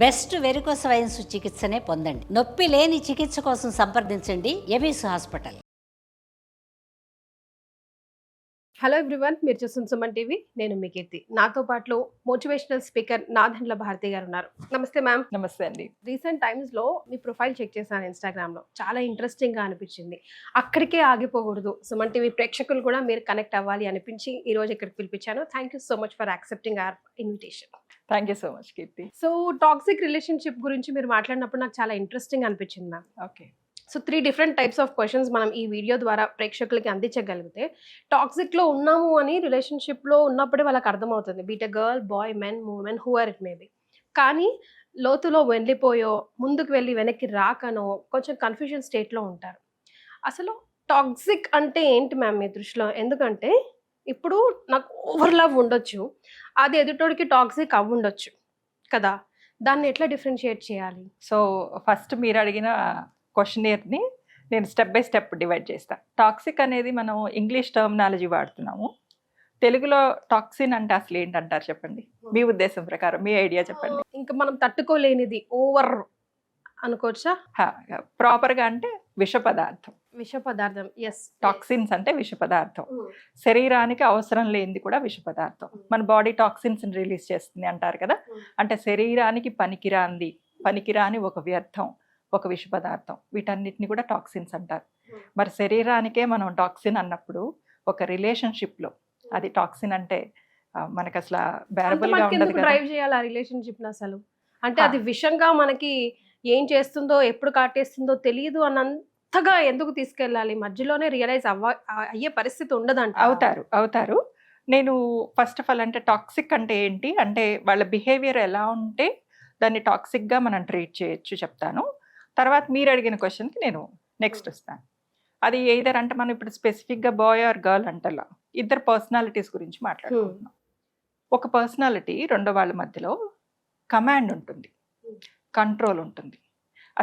Best varicose veins చికిత్సనే పొందండి. నొప్పి లేని చికిత్స కోసం సంప్రదించండి ఎబిస్ హాస్పిటల్. హలో ఎవ్రీవన్, మీరు చూస్తున్న సుమన్ టీవీ. నేను మీ కీర్తి. నాతో పాటు మోటివేషనల్ స్పీకర్ నాదెండ్ల భారతి గారు ఉన్నారు. నమస్తే మ్యామ్. నమస్తే అండి. రీసెంట్ టైమ్స్లో మీ ప్రొఫైల్ చెక్ చేశాను ఇన్స్టాగ్రామ్లో. చాలా ఇంట్రెస్టింగ్గా అనిపించింది. అక్కడికే ఆగిపోకూడదు, సుమన్ టీవీ ప్రేక్షకులు కూడా మీరు కనెక్ట్ అవ్వాలి అనిపించి ఈరోజు ఇక్కడికి పిలిపించాను. Thank you so much for accepting our invitation. Thank you so much Keerthi. So toxic relationship గురించి మీరు మాట్లాడినప్పుడు నాకు చాలా ఇంట్రెస్టింగ్ అనిపించింది ma'am. Okay. So 3 different types of questions మనం ఈ వీడియో ద్వారా ప్రేక్షకులకి అందించగలిగితే, టాక్సిక్లో ఉన్నాము అని రిలేషన్షిప్లో ఉన్నప్పుడే వాళ్ళకి అర్థమవుతుంది. Be it a girl, boy, men, women, who are it maybe. కానీ లోతులో వెళ్ళిపోయో, ముందుకు వెళ్ళి వెనక్కి రాకనో కొంచెం కన్ఫ్యూజన్ స్టేట్లో ఉంటారు. అసలు టాక్సిక్ అంటే ఏంటి మ్యామ్ మీ దృష్టిలో? ఎందుకంటే ఇప్పుడు నాకు ఓవర్ లవ్ ఉండొచ్చు, అది ఎదుటోడికి టాక్సిక్ అవ్వుండొచ్చు కదా. దాన్ని ఎట్లా డిఫరెన్షియేట్ చేయాలి? సో ఫస్ట్ మీరు అడిగిన క్వశ్చనర్ని నేను స్టెప్ బై స్టెప్ డివైడ్ చేస్తాను. టాక్సిక్ అనేది మనం ఇంగ్లీష్ టర్మినాలజీ వాడుతున్నాము. తెలుగులో టాక్సిన్ అంటే అసలు ఏంటంటారు చెప్పండి, మీ ఉద్దేశం ప్రకారం, మీ ఐడియా చెప్పండి. ఇంకా మనం తట్టుకోలేనిది, ఓవర్ అనుకోవచ్చా? ప్రాపర్గా అంటే విష పదార్థం. విష పదార్థం. ఎస్, టాక్సిన్స్ అంటే విష పదార్థం. శరీరానికి అవసరం లేనిది కూడా విష పదార్థం. మన బాడీ టాక్సిన్స్ రిలీజ్ చేస్తుంది అంటారు కదా. అంటే శరీరానికి పనికిరాని ఒక వ్యర్థం, ఒక విష పదార్థం, వీటన్నిటిని కూడా టాక్సిన్స్ అంటారు. మరి శరీరానికే మనం టాక్సిన్ అన్నప్పుడు ఒక రిలేషన్షిప్లో అది టాక్సిన్ అంటే మనకు అసలు బేరబుల్గా ఉండదు కదా. డ్రైవ్ చేయాలి ఆ రిలేషన్షిప్ అసలు? అంటే అది విషంగా మనకి ఏం చేస్తుందో, ఎప్పుడు కాటేస్తుందో తెలియదు అన్నంతగా ఎందుకు తీసుకెళ్ళాలి? మధ్యలోనే రియలైజ్ అయ్యే పరిస్థితి ఉండదంట. అవుతారు. నేను ఫస్ట్ ఆఫ్ ఆల్ అంటే టాక్సిక్ అంటే ఏంటి అంటే వాళ్ళ బిహేవియర్ ఎలా ఉంటే దాన్ని టాక్సిక్గా మనం ట్రీట్ చేయొచ్చు చెప్తాను. తర్వాత మీరు అడిగిన క్వశ్చన్కి నేను నెక్స్ట్ వస్తాను. అది ఎయిదర్ అంటే మనం ఇప్పుడు స్పెసిఫిక్గా బాయ్ ఆర్ గర్ల్ అంటలా ఇద్దరు పర్సనాలిటీస్ గురించి మాట్లాడుకుంటున్నాం. ఒక పర్సనాలిటీ రెండో వాళ్ళ మధ్యలో కమాండ్ ఉంటుంది, కంట్రోల్ ఉంటుంది.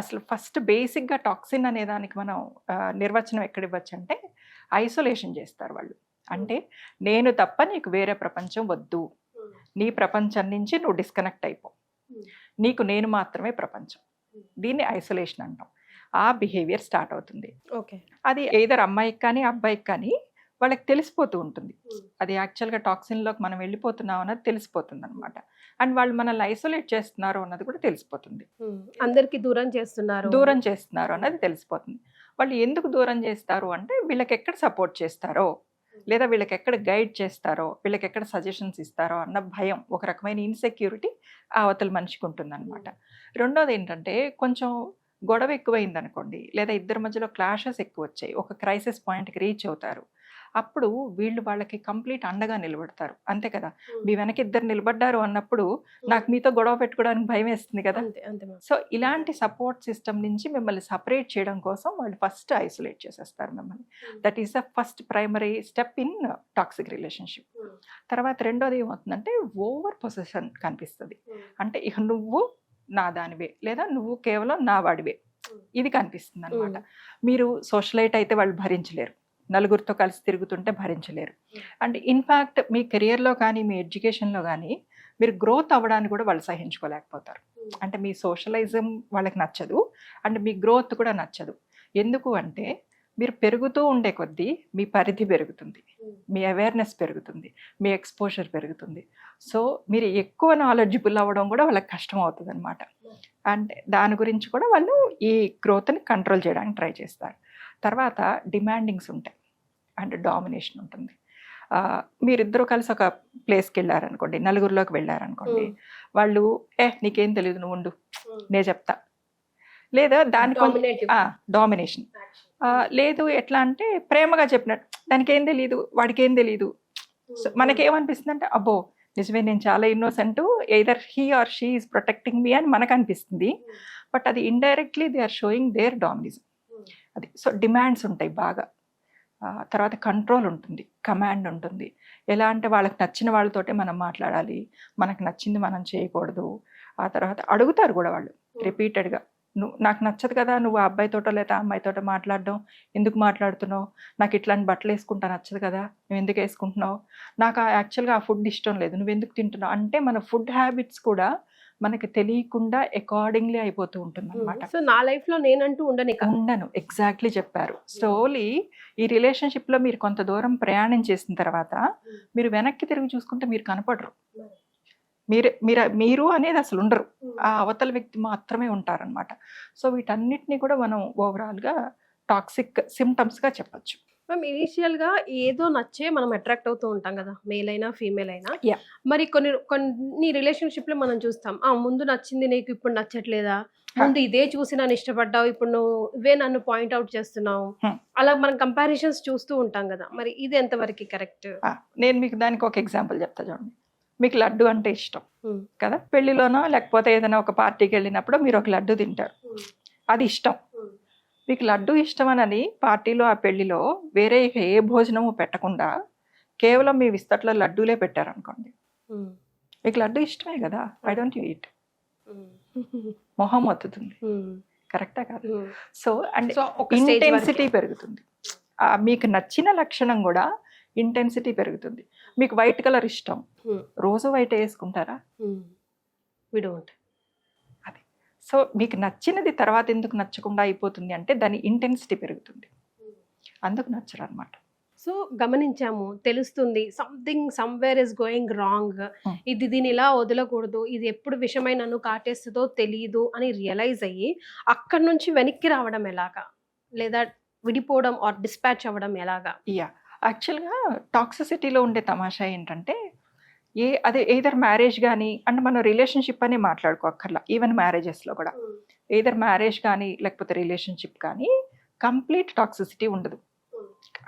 అసలు ఫస్ట్ బేసిక్గా టాక్సిన్ అనే దానికి మనం నిర్వచనం ఎక్కడ ఇవ్వచ్చు అంటే ఐసోలేషన్ చేస్తారు వాళ్ళు. అంటే నేను తప్ప నీకు వేరే ప్రపంచం వద్దు, నీ ప్రపంచం నుంచి నువ్వు డిస్కనెక్ట్ అయిపో, నీకు నేను మాత్రమే ప్రపంచం. దీన్ని ఐసోలేషన్ అంటాం. ఆ బిహేవియర్ స్టార్ట్ అవుతుంది. ఓకే. అది ఎయిదర్ అమ్మాయికి కానీ అబ్బాయికి కానీ వాళ్ళకి తెలిసిపోతూ ఉంటుంది. అది యాక్చువల్గా టాక్సిన్లోకి మనం వెళ్ళిపోతున్నాం అన్నది తెలిసిపోతుంది అనమాట. అండ్ వాళ్ళు మనల్ని ఐసోలేట్ చేస్తున్నారు అన్నది కూడా తెలిసిపోతుంది. అందరికి దూరం చేస్తున్నారు అన్నది తెలిసిపోతుంది. వాళ్ళు ఎందుకు దూరం చేస్తారు అంటే వీళ్ళకి ఎక్కడ సపోర్ట్ చేస్తారో, లేదా వీళ్ళకి ఎక్కడ గైడ్ చేస్తారో, వీళ్ళకి ఎక్కడ సజెషన్స్ ఇస్తారో అన్న భయం, ఒక రకమైన ఇన్సెక్యూరిటీ ఆ అవతల మనిషికి ఉంటుందన్నమాట. రెండోది ఏంటంటే కొంచెం గొడవ ఎక్కువైంది అనుకోండి, లేదా ఇద్దరి మధ్యలో క్లాషెస్ ఎక్కువ వచ్చాయి, ఒక క్రైసిస్ పాయింట్కి రీచ్ అవుతారు. అప్పుడు వీళ్ళు వాళ్ళకి కంప్లీట్ అండగా నిలబడతారు. అంతే కదా, మీ వెనక ఇద్దరు నిలబడ్డారు అన్నప్పుడు నాకు మీతో గొడవ పెట్టుకోవడానికి భయం వేస్తుంది కదా. సో ఇలాంటి సపోర్ట్ సిస్టమ్ నుంచి మిమ్మల్ని సపరేట్ చేయడం కోసం వాళ్ళు ఫస్ట్ ఐసోలేట్ చేసేస్తారు మిమ్మల్ని. That is the first primary step in toxic relationship. తర్వాత రెండోది ఏమవుతుందంటే ఓవర్ పొసెషన్ కనిపిస్తుంది. అంటే ఇక నువ్వు నా దానివే, లేదా నువ్వు కేవలం నా వాడివే, ఇది కనిపిస్తుంది అనమాట. మీరు సోషలైట్ అయితే వాళ్ళు భరించలేరు, నలుగురితో కలిసి తిరుగుతుంటే భరించలేరు. అండ్ ఇన్ఫ్యాక్ట్ మీ కెరియర్లో కానీ మీ ఎడ్యుకేషన్లో కానీ మీరు గ్రోత్ అవ్వడానికి కూడా వాళ్ళు సహించుకోలేకపోతారు. అంటే మీ సోషలైజం వాళ్ళకి నచ్చదు, అండ్ మీ గ్రోత్ కూడా నచ్చదు. ఎందుకు అంటే మీరు పెరుగుతూ ఉండే కొద్దీ మీ పరిధి పెరుగుతుంది, మీ అవేర్నెస్ పెరుగుతుంది, మీ ఎక్స్పోజర్ పెరుగుతుంది. సో మీరు ఎక్కువ నాలెడ్జిబుల్ అవ్వడం కూడా వాళ్ళకి కష్టం అవుతుంది అనమాట. అంటే దాని గురించి కూడా వాళ్ళు ఈ గ్రోత్ని కంట్రోల్ చేయడానికి ట్రై చేస్తారు. తర్వాత డిమాండింగ్స్ ఉంటాయి అండ్ డామినేషన్ ఉంటుంది. మీరిద్దరూ కలిసి ఒక ప్లేస్కి వెళ్ళారనుకోండి, నలుగురిలోకి వెళ్ళారనుకోండి, వాళ్ళు నీకేం తెలియదు, నువ్వు ఉండు, నేను చెప్తా, లేదా దాని డామినేషన్. లేదు ఎట్లా అంటే ప్రేమగా చెప్పినట్టు, దానికి ఏం తెలియదు, వాడికి ఏం తెలియదు. సో మనకేమనిపిస్తుంది అంటే అబ్బో నిజమే, నేను చాలా innocent, either he or she is protecting me అని మనకు అనిపిస్తుంది. బట్ అది indirectly they are showing their dominism. అది సో డిమాండ్స్ ఉంటాయి బాగా. తర్వాత కంట్రోల్ ఉంటుంది, కమాండ్ ఉంటుంది. ఎలా అంటే వాళ్ళకి నచ్చిన వాళ్ళతోటే మనం మాట్లాడాలి, మనకు నచ్చింది మనం చేయకూడదు. ఆ తర్వాత అడుగుతారు కూడా వాళ్ళు రిపీటెడ్గా, నువ్వు నాకు నచ్చదు కదా, నువ్వు ఆ అబ్బాయితోటో లేదా అమ్మాయితోటో మాట్లాడడం, ఎందుకు మాట్లాడుతున్నావు, నాకు ఇట్లాంటి బట్టలు వేసుకుంటా నచ్చదు కదా, నువ్వు ఎందుకు వేసుకుంటున్నావు, నాకు యాక్చువల్గా ఆ ఫుడ్ ఇష్టం లేదు, నువ్వు ఎందుకు తింటున్నావు. అంటే మన ఫుడ్ హ్యాబిట్స్ కూడా మనకి తెలియకుండా అకార్డింగ్లీ అయిపోతూ ఉంటుంది అనమాట. సో నా లైఫ్ లో నేనంటూ ఉండను, ఎగ్జాక్ట్లీ చెప్పారు. స్లోలీ ఈ రిలేషన్షిప్ లో మీరు కొంత దూరం ప్రయాణం చేసిన తర్వాత మీరు వెనక్కి తిరిగి చూసుకుంటే మీరు కనపడరు. మీరు అనేది అసలు ఉండరు, ఆ అవతల వ్యక్తి మాత్రమే ఉంటారనమాట. సో వీటన్నిటిని కూడా మనం ఓవరాల్ గా టాక్సిక్ సిమ్టమ్స్ గా చెప్పొచ్చు. మ్యామ్ ఇనీషియల్ గా ఏదో నచ్చే మనం అట్రాక్ట్ అవుతూ ఉంటాం కదా, మేల్ అయినా ఫీమేల్ అయినా. Yeah. మరి కొన్ని రిలేషన్షిప్ లో మనం చూస్తాం, ముందు నచ్చింది నీకు ఇప్పుడు నచ్చట్లేదా, ముందు ఇదే చూసి నన్ను ఇష్టపడ్డావు, ఇప్పుడు నువ్వు ఇవే నన్ను పాయింట్ అవుట్ చేస్తున్నావు, అలా మనం కంపారిజన్స్ చూస్తూ ఉంటాం కదా. మరి ఇది ఎంతవరకు కరెక్ట్? నేను మీకు దానికి ఒక ఎగ్జాంపుల్ చెప్తా చూడండి. మీకు లడ్డు అంటే ఇష్టం కదా, పెళ్లిలోనో లేకపోతే ఏదైనా ఒక పార్టీకి వెళ్ళినప్పుడు మీరు ఒక లడ్డు తింటారు, అది ఇష్టం. మీకు లడ్డు ఇష్టమనని పార్టీలో ఆ పెళ్లిలో వేరే ఏ భోజనము పెట్టకుండా కేవలం మీ విస్తట్లో లడ్డూలే పెట్టారనుకోండి, మీకు లడ్డు ఇష్టమే కదా, ఐ డోంట్ యూ ఈట్, మొహం వత్తుతుంది. కరెక్టా కాదు? సో అండ్ ఇంటెన్సిటీ పెరుగుతుంది. మీకు నచ్చిన లక్షణం కూడా ఇంటెన్సిటీ పెరుగుతుంది. మీకు వైట్ కలర్ ఇష్టం, రోజు వైట్ వేసుకుంటారా? అది. సో మీకు నచ్చినది తర్వాత ఎందుకు నచ్చకుండా అయిపోతుంది అంటే దాని ఇంటెన్సిటీ పెరుగుతుంది, అందుకు నచ్చరు అనమాట. సో గమనించాము, తెలుస్తుంది something somewhere is going wrong, ఇది దీని ఇలా వదలకూడదు, ఇది ఎప్పుడు విషమై నన్ను కాటేస్తుందో తెలియదు అని రియలైజ్ అయ్యి అక్కడి నుంచి వెనక్కి రావడం ఎలాగా, లేదా విడిపోవడం ఆర్ డిస్పాచ్ అవ్వడం ఎలాగా? యాక్చువల్గా టాక్సిసిటీలో ఉండే తమాషా ఏంటంటే అదే ఎయిదర్ మ్యారేజ్ కానీ, అంటే మనం రిలేషన్షిప్ అని మాట్లాడుకోక్కర్లా, ఈవెన్ మ్యారేజెస్లో కూడా ఎయిదర్ మ్యారేజ్ కానీ లేకపోతే రిలేషన్షిప్ కానీ కంప్లీట్ టాక్సిసిటీ ఉండదు.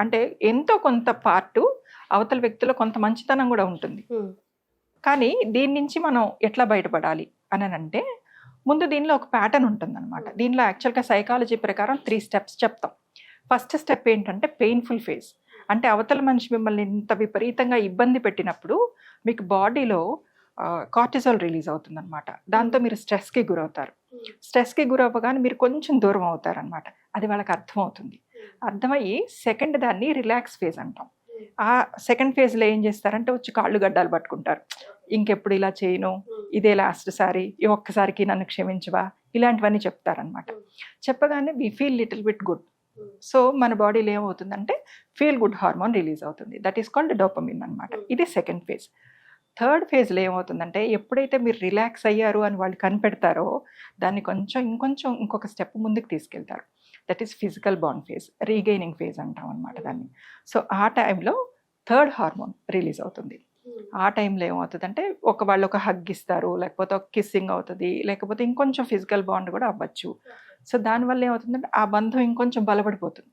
అంటే ఎంతో కొంత పార్టు అవతల వ్యక్తిలో కొంత మంచితనం కూడా ఉంటుంది. కానీ దీని నుంచి మనం ఎట్లా బయటపడాలి అని అంటే ముందు దీనిలో ఒక ప్యాటర్న్ ఉంటుంది అనమాట. దీనిలో యాక్చువల్గా సైకాలజీ ప్రకారం 3 స్టెప్స్ చెప్తాం. ఫస్ట్ స్టెప్ ఏంటంటే పెయిన్ఫుల్ ఫేజ్. అంటే అవతల మనిషి మిమ్మల్ని ఇంత విపరీతంగా ఇబ్బంది పెట్టినప్పుడు మీకు బాడీలో కార్టిజాల్ రిలీజ్ అవుతుంది అనమాట. దాంతో మీరు స్ట్రెస్కి గురవుతారు. స్ట్రెస్కి గురవ్వగానే మీరు కొంచెం దూరం అవుతారనమాట. అది వాళ్ళకి అర్థమవుతుంది. అర్థమయ్యి సెకండ్ దాన్ని రిలాక్స్ ఫేజ్ అంటాం. ఆ సెకండ్ ఫేజ్లో ఏం చేస్తారంటే వచ్చి కాళ్ళు గడ్డాలు పట్టుకుంటారు, ఇంకెప్పుడు ఇలా చేయను, ఇదే లాస్ట్ సారి, ఈ ఒక్కసారికి నన్ను క్షమించవా, ఇలాంటివన్నీ చెప్తారనమాట. చెప్పగానే we feel little bit good. So మన బాడీలో ఏమవుతుందంటే ఫీల్ గుడ్ హార్మోన్ రిలీజ్ అవుతుంది, దట్ ఈస్ కాల్డ్ డోపమిన్ అనమాట. ఇది సెకండ్ ఫేజ్. థర్డ్ ఫేజ్లో ఏమవుతుందంటే ఎప్పుడైతే మీరు రిలాక్స్ అయ్యారు అని వాళ్ళు కనిపెడతారో దాన్ని ఇంకొంచెం ఇంకొక స్టెప్ ముందుకు తీసుకెళ్తారు. That is physical bond phase, regaining phase అంటాం అనమాట దాన్ని. సో ఆ టైంలో థర్డ్ హార్మోన్ రిలీజ్ అవుతుంది. ఆ టైంలో ఏమవుతుందంటే వాళ్ళు ఒక హగ్ ఇస్తారు, లేకపోతే ఒక కిస్సింగ్ అవుతుంది, లేకపోతే ఇంకొంచెం ఫిజికల్ బాండ్ కూడా అవ్వచ్చు. సో దానివల్ల ఏమవుతుందంటే ఆ బంధం ఇంకొంచెం బలపడిపోతుంది.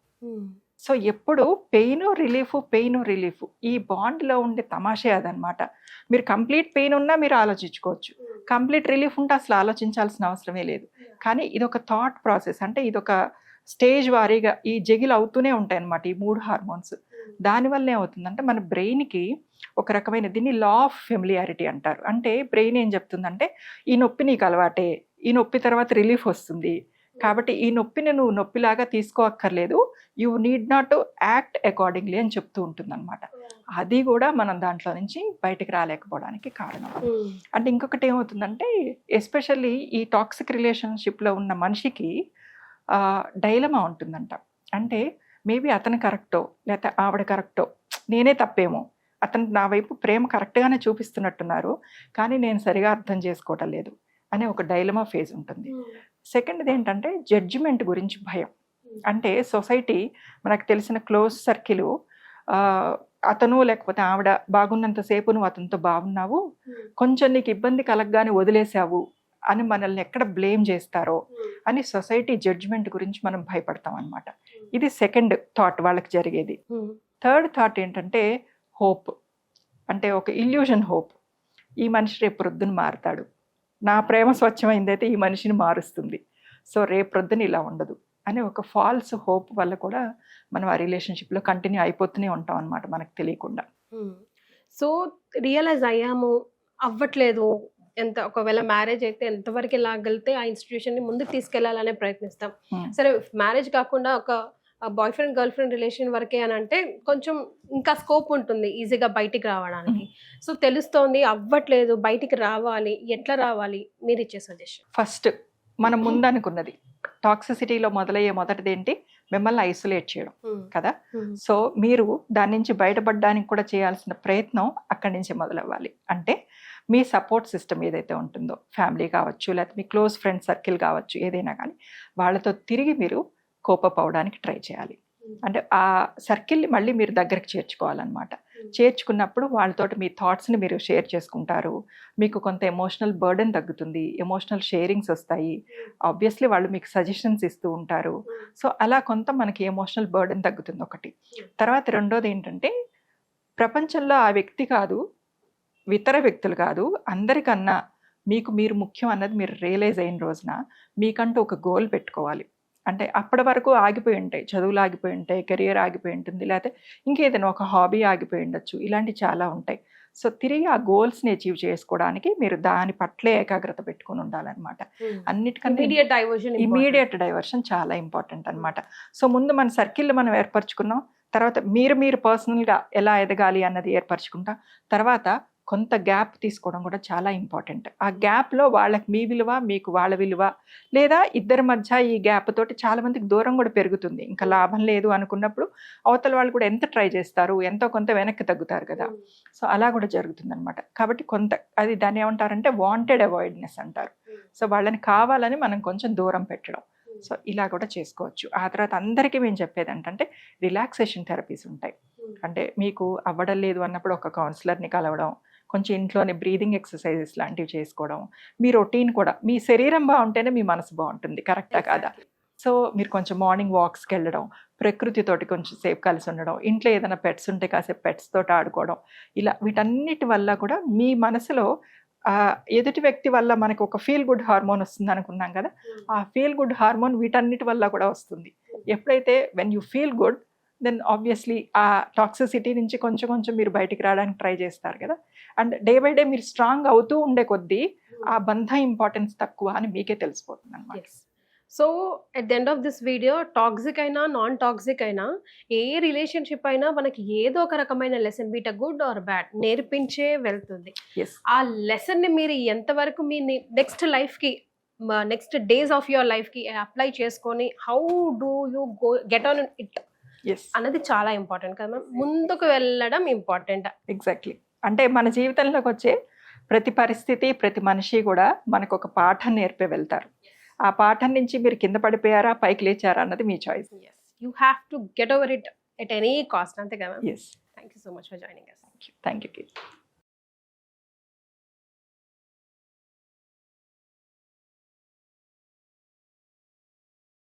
సో ఎప్పుడు పెయిన్ రిలీఫ్ ఈ బాండ్లో ఉండే తమాషే అదనమాట. మీరు కంప్లీట్ పెయిన్ ఉన్నా మీరు ఆలోచించుకోవచ్చు, కంప్లీట్ రిలీఫ్ ఉంటే అసలు ఆలోచించాల్సిన అవసరమే లేదు. కానీ ఇదొక థాట్ ప్రాసెస్, అంటే ఇదొక స్టేజ్ వారీగా ఈ జగిలు అవుతూనే ఉంటాయి అన్నమాట ఈ 3 హార్మోన్స్. దానివల్ల ఏమవుతుందంటే మన బ్రెయిన్కి ఒక రకమైన దీన్ని లా ఆఫ్ ఫెమిలియారిటీ అంటారు. అంటే బ్రెయిన్ ఏం చెప్తుందంటే ఈ నొప్పి నీకు అలవాటే, ఈ నొప్పి తర్వాత రిలీఫ్ వస్తుంది, కాబట్టి ఈ నొప్పిని నువ్వు నొప్పిలాగా తీసుకోక్కర్లేదు, you need not to act accordingly అని చెప్తూ ఉంటుంది అనమాట. అది కూడా మనం దాంట్లో నుంచి బయటకు రాలేకపోవడానికి కారణం. అంటే ఇంకొకటి ఏమవుతుందంటే ఎస్పెషల్లీ ఈ టాక్సిక్ రిలేషన్షిప్లో ఉన్న మనిషికి డైలమా ఉంటుందంట. అంటే మేబీ అతను కరెక్టో లేకపోతే ఆవిడ కరెక్టో, నేనే తప్పేమో, అతను నా వైపు ప్రేమ కరెక్ట్గానే చూపిస్తున్నట్టున్నారు కానీ నేను సరిగా అర్థం చేసుకోవటం లేదు అనే ఒక డైలమా ఫేజ్ ఉంటుంది. సెకండ్ది ఏంటంటే జడ్జిమెంట్ గురించి భయం. అంటే సొసైటీ, మనకు తెలిసిన క్లోజ్ సర్కిల్, అతను లేకపోతే ఆవిడ బాగున్నంతసేపు నువ్వు అతనితో బాగున్నావు, కొంచెం నీకు ఇబ్బంది కలగగానే వదిలేసావు అని మనల్ని ఎక్కడ బ్లేమ్ చేస్తారో అని సొసైటీ జడ్జిమెంట్ గురించి మనం భయపడతాం అనమాట. ఇది సెకండ్ థాట్ వాళ్ళకి జరిగేది. థర్డ్ థాట్ ఏంటంటే హోప్. అంటే ఒక ఇల్యూషన్ హోప్, ఈ మనిషి రేపు ప్రొద్దున మారుతాడు, నా ప్రేమ స్వచ్ఛమైందైతే ఈ మనిషిని మారుస్తుంది, సో రేపు ప్రొద్దున ఇలా ఉండదు అనే ఒక ఫాల్స్ హోప్ వల్ల కూడా మనం ఆ రిలేషన్షిప్లో కంటిన్యూ అయిపోతూనే ఉంటాం అనమాట మనకు తెలియకుండా. సో రియలైజ్ అయ్యాము, అవ్వట్లేదు, ఒకవేళ మ్యారేజ్ అయితే ఎంతవరకు లాగలితే ఆ ఇన్స్టిట్యూషన్ని ముందుకు తీసుకెళ్లాలనే ప్రయత్నిస్తాం. సరే మ్యారేజ్ కాకుండా ఒక boy friend girl friend relation వరకే అని అంటే కొంచెం ఇంకా స్కోప్ ఉంటుంది ఈజీగా బయటికి రావడానికి. సో తెలుస్తోంది అవ్వట్లేదు, బయటికి రావాలి, ఎట్లా రావాలి, మీరు ఇచ్చే సజెషన్? ఫస్ట్ మనం ముందు అనుకున్నది టాక్సిసిటీలో మొదలయ్యే మొదటిది ఏంటి, మిమ్మల్ని ఐసోలేట్ చేయడం కదా. సో మీరు దాని నుంచి బయటపడడానికి కూడా చేయాల్సిన ప్రయత్నం అక్కడి నుంచి మొదలవ్వాలి. అంటే మీ సపోర్ట్ సిస్టమ్ ఏదైతే ఉంటుందో, ఫ్యామిలీ కావచ్చు, లేకపోతే మీ క్లోజ్ ఫ్రెండ్ సర్కిల్ కావచ్చు, ఏదైనా కానీ వాళ్ళతో తిరిగి మీరు కోపప్ అవడానికి ట్రై చేయాలి. అంటే ఆ సర్కిల్ని మళ్ళీ మీరు దగ్గరికి చేర్చుకోవాలన్నమాట. చేర్చుకున్నప్పుడు వాళ్ళతోటి మీ థాట్స్ని మీరు షేర్ చేసుకుంటారు, మీకు కొంత ఎమోషనల్ బర్డెన్ తగ్గుతుంది, ఎమోషనల్ షేరింగ్స్ వస్తాయి, ఆబ్వియస్లీ వాళ్ళు మీకు సజెషన్స్ ఇస్తూ ఉంటారు. సో అలా కొంత మనకి ఎమోషనల్ బర్డెన్ తగ్గుతుంది ఒకటి. తర్వాత రెండోది ఏంటంటే, ప్రపంచంలో ఆ వ్యక్తి కాదు, ఇతర వ్యక్తులు కాదు, అందరికన్నా మీకు మీరు ముఖ్యం అన్నది మీరు రియలైజ్ అయిన రోజున మీకంటూ ఒక గోల్ పెట్టుకోవాలి. అంటే అప్పటి వరకు ఆగిపోయి ఉంటాయి, చదువులు ఆగిపోయి ఉంటాయి, కెరియర్ ఆగిపోయి ఉంటుంది, లేకపోతే ఇంకేదైనా ఒక హాబీ ఆగిపోయి ఉండొచ్చు, ఇలాంటివి చాలా ఉంటాయి. సో తిరిగి ఆ గోల్స్ని అచీవ్ చేసుకోవడానికి మీరు దాని పట్లే ఏకాగ్రత పెట్టుకుని ఉండాలన్నమాట. అన్నిటికన్నా ఇమీడియట్ డైవర్షన్ చాలా ఇంపార్టెంట్ అనమాట. సో ముందు మన సర్కిల్ మనం ఏర్పరచుకున్నాం, తర్వాత మీరు పర్సనల్గా ఎలా ఎదగాలి అన్నది ఏర్పరచుకుంటాం. తర్వాత కొంత గ్యాప్ తీసుకోవడం కూడా చాలా ఇంపార్టెంట్. ఆ గ్యాప్లో వాళ్ళకి మీ విలువ, మీకు వాళ్ళ విలువ, లేదా ఇద్దరి మధ్య ఈ గ్యాప్ తోటి చాలా మందికి దూరం కూడా పెరుగుతుంది. ఇంకా లాభం లేదు అనుకున్నప్పుడు అవతల వాళ్ళు కూడా ఎంత ట్రై చేస్తారు, ఎంతో కొంత వెనక్కి తగ్గుతారు కదా. సో అలా కూడా జరుగుతుంది అనమాట. కాబట్టి కొంత అది దాన్ని ఏమంటారంటే వాంటెడ్ అవాయిడ్నెస్ అంటారు. సో వాళ్ళని కావాలని మనం కొంచెం దూరం పెట్టడం. సో ఇలా కూడా చేసుకోవచ్చు. ఆ తర్వాత అందరికీ మేము చెప్పేది ఏంటంటే రిలాక్సేషన్ థెరపీస్ ఉంటాయి. అంటే మీకు అవ్వడం లేదు అన్నప్పుడు ఒక కౌన్సిలర్ని కలవడం, కొంచెం ఇంట్లోనే బ్రీదింగ్ ఎక్సర్సైజెస్ లాంటివి చేసుకోవడం, మీ రొటీన్ కూడా, మీ శరీరం బాగుంటేనే మీ మనసు బాగుంటుంది, కరెక్టా కాదా. సో మీరు కొంచెం మార్నింగ్ వాక్స్కి వెళ్ళడం, ప్రకృతితోటి కొంచెం సేపు కలిసి ఉండడం, ఇంట్లో ఏదైనా పెట్స్ ఉంటే కాసేపు పెట్స్ తోటి ఆడుకోవడం, ఇలా వీటన్నిటి వల్ల కూడా మీ మనసులో ఎదుటి వ్యక్తి వల్ల మనకు ఒక ఫీల్ గుడ్ హార్మోన్ వస్తుంది అనుకున్నాం కదా, ఆ ఫీల్ గుడ్ హార్మోన్ వీటన్నిటి వల్ల కూడా వస్తుంది. ఎప్పుడైతే when you feel good, then obviously ఆ టాక్సిసిటీ నుంచి కొంచెం మీరు బయటికి రావడానికి ట్రై చేస్తారు కదా. అండ్ డే బై డే మీరు స్ట్రాంగ్ అవుతూ ఉండే కొద్దీ ఆ బంధం ఇంపార్టెన్స్ తక్కువ అని మీకే తెలిసిపోతుంది అన్నమాట. So at the end of this video, toxic అయినా నాన్ టాక్సిక్ అయినా ఏ రిలేషన్షిప్ అయినా మనకి ఏదో ఒక రకమైన lesson, beat a good or bad, నేర్పించే వెళ్తుంది. ఆ లెసన్ని మీరు ఎంతవరకు మీ నెక్స్ట్ లైఫ్కి, నెక్స్ట్ డేస్ ఆఫ్ యువర్ లైఫ్కి అప్లై చేసుకొని how do you get on it అన్నది చాలా ఇంపార్టెంట్ కదా మ్యామ్. ముందుకు వెళ్ళడం ఇంపార్టెంట్. ఎగ్జాక్ట్లీ. అంటే మన జీవితంలోకి వచ్చే ప్రతి పరిస్థితి, ప్రతి మనిషి కూడా మనకు ఒక పాఠం నేర్పే వెళ్తారు. ఆ పాఠం నుంచి మీరు కింద పడిపోయారా, పైకి లేచారా అన్నది మీ choice. You have to get over it at any cost, అంతే కదా. Yes. Thank you so much for joining us. Thank you.